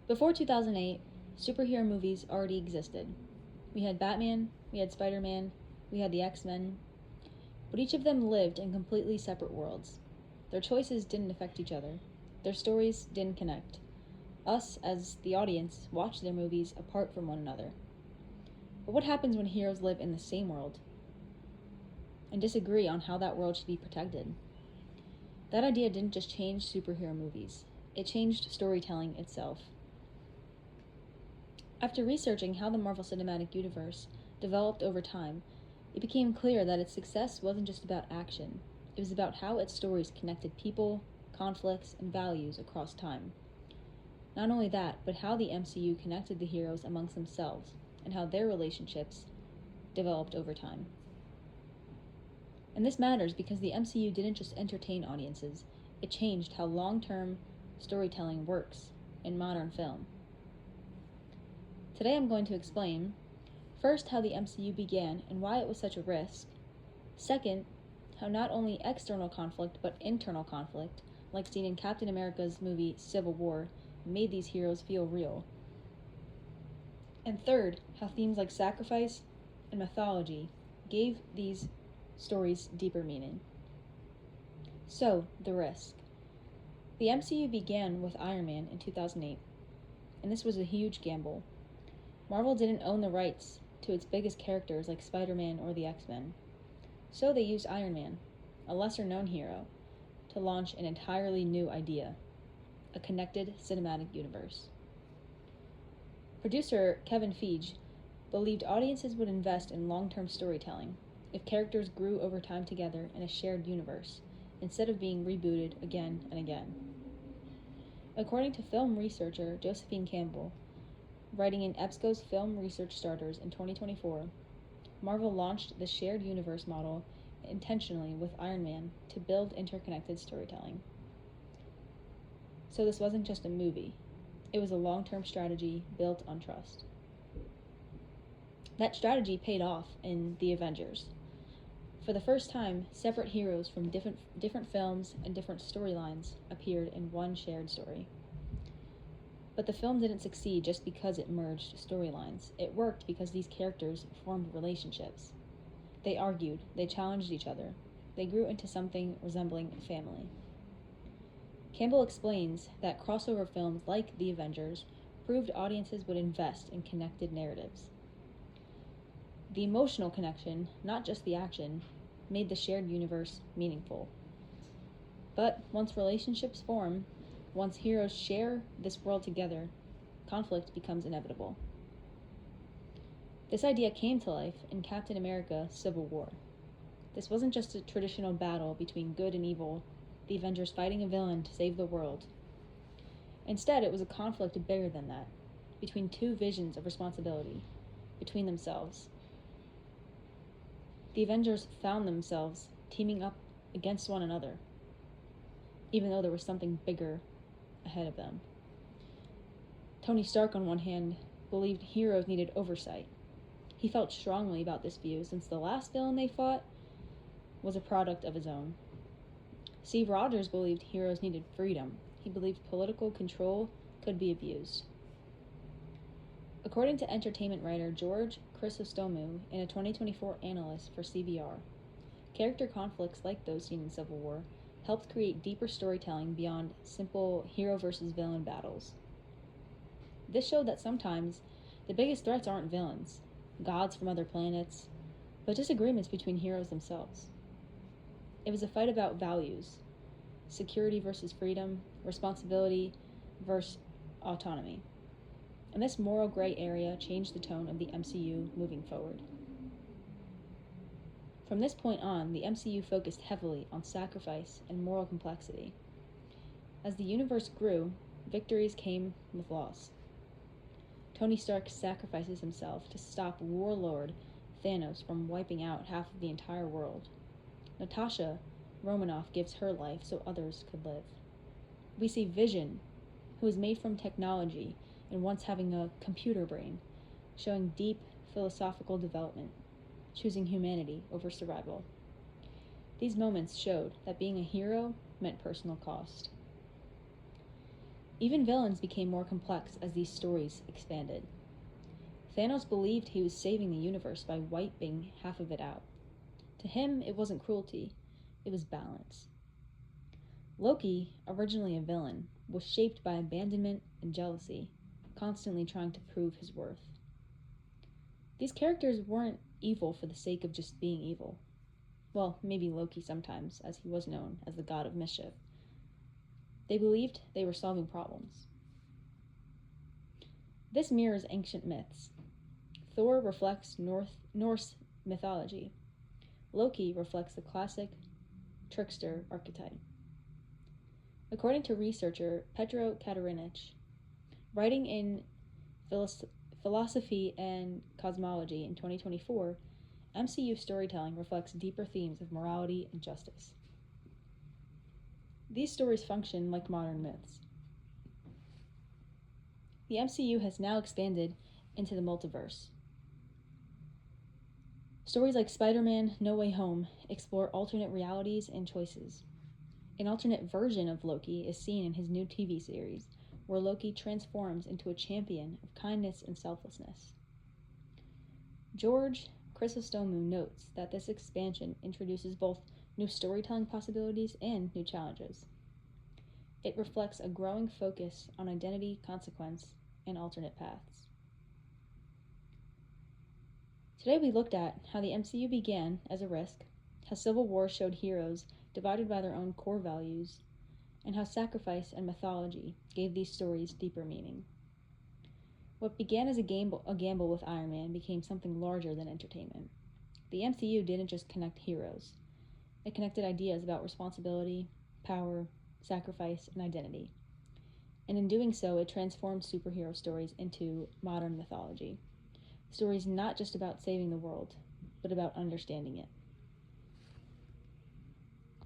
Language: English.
Before 2008, superhero movies already existed. We had Batman, we had Spider-Man, we had the X-Men, but each of them lived in completely separate worlds. Their choices didn't affect each other. Their stories didn't connect. Us, as the audience, watched their movies apart from one another. But what happens when heroes live in the same world and disagree on how that world should be protected? That idea didn't just change superhero movies, it changed storytelling itself. After researching how the Marvel Cinematic Universe developed over time, it became clear that its success wasn't just about action. It was about how its stories connected people, conflicts, and values across time. Not only that, but how the MCU connected the heroes amongst themselves, and how their relationships developed over time. And this matters because the MCU didn't just entertain audiences, it changed how long-term storytelling works in modern film. Today I'm going to explain, first, how the MCU began and why it was such a risk. Second, how not only external conflict, but internal conflict, like seen in Captain America's movie Civil War, made these heroes feel real. And third, how themes like sacrifice and mythology gave these stories deeper meaning. So, the risk. The MCU began with Iron Man in 2008, and this was a huge gamble. Marvel didn't own the rights to its biggest characters like Spider-Man or the X-Men. So they used Iron Man, a lesser-known hero, to launch an entirely new idea, a connected cinematic universe. Producer Kevin Feige believed audiences would invest in long-term storytelling if characters grew over time together in a shared universe, instead of being rebooted again and again. According to film researcher Josephine Campbell, writing in EBSCO's Film Research Starters in 2024, Marvel launched the shared universe model intentionally with Iron Man to build interconnected storytelling. So this wasn't just a movie, it was a long-term strategy built on trust. That strategy paid off in The Avengers. For the first time, separate heroes from different films and different storylines appeared in one shared story. But the film didn't succeed just because it merged storylines. It worked because these characters formed relationships. They argued, they challenged each other. They grew into something resembling a family. Campbell explains that crossover films like The Avengers proved audiences would invest in connected narratives. The emotional connection, not just the action, made the shared universe meaningful. But once relationships form, once heroes share this world together, conflict becomes inevitable. This idea came to life in Captain America: Civil War. This wasn't just a traditional battle between good and evil, the Avengers fighting a villain to save the world. Instead, it was a conflict bigger than that, between two visions of responsibility, between themselves. The Avengers found themselves teaming up against one another, even though there was something bigger ahead of them. Tony Stark, on one hand, believed heroes needed oversight. He felt strongly about this view since the last villain they fought was a product of his own. Steve Rogers believed heroes needed freedom. He believed political control could be abused. According to entertainment writer George Chrysostomou in a 2024 analyst for CBR, character conflicts like those seen in Civil War helped create deeper storytelling beyond simple hero versus villain battles. This showed that sometimes the biggest threats aren't villains, gods from other planets, but disagreements between heroes themselves. It was a fight about values, security versus freedom, responsibility versus autonomy. And this moral gray area changed the tone of the MCU moving forward. From this point on, the MCU focused heavily on sacrifice and moral complexity. As the universe grew, victories came with loss. Tony Stark sacrifices himself to stop warlord Thanos from wiping out half of the entire world. Natasha Romanoff gives her life so others could live. We see Vision, who is made from technology and once having a computer brain, showing deep philosophical development, choosing humanity over survival. These moments showed that being a hero meant personal cost. Even villains became more complex as these stories expanded. Thanos believed he was saving the universe by wiping half of it out. To him, it wasn't cruelty, it was balance. Loki, originally a villain, was shaped by abandonment and jealousy, constantly trying to prove his worth. These characters weren't evil for the sake of just being evil. Well, maybe Loki sometimes, as he was known as the god of mischief. They believed they were solving problems. This mirrors ancient myths. Thor reflects Norse mythology. Loki reflects the classic trickster archetype. According to researcher Petro Katarinic, writing in Philosophy and Cosmology in 2024, MCU storytelling reflects deeper themes of morality and justice. These stories function like modern myths. The MCU has now expanded into the multiverse. Stories like Spider-Man: No Way Home explore alternate realities and choices. An alternate version of Loki is seen in his new TV series, where Loki transforms into a champion of kindness and selflessness. George Chrysostomou notes that this expansion introduces both new storytelling possibilities and new challenges. It reflects a growing focus on identity, consequence, and alternate paths. Today we looked at how the MCU began as a risk, how Civil War showed heroes divided by their own core values, and how sacrifice and mythology gave these stories deeper meaning. What began as a gamble with Iron Man became something larger than entertainment. The MCU didn't just connect heroes. It connected ideas about responsibility, power, sacrifice, and identity. And in doing so, it transformed superhero stories into modern mythology. Stories not just about saving the world, but about understanding it.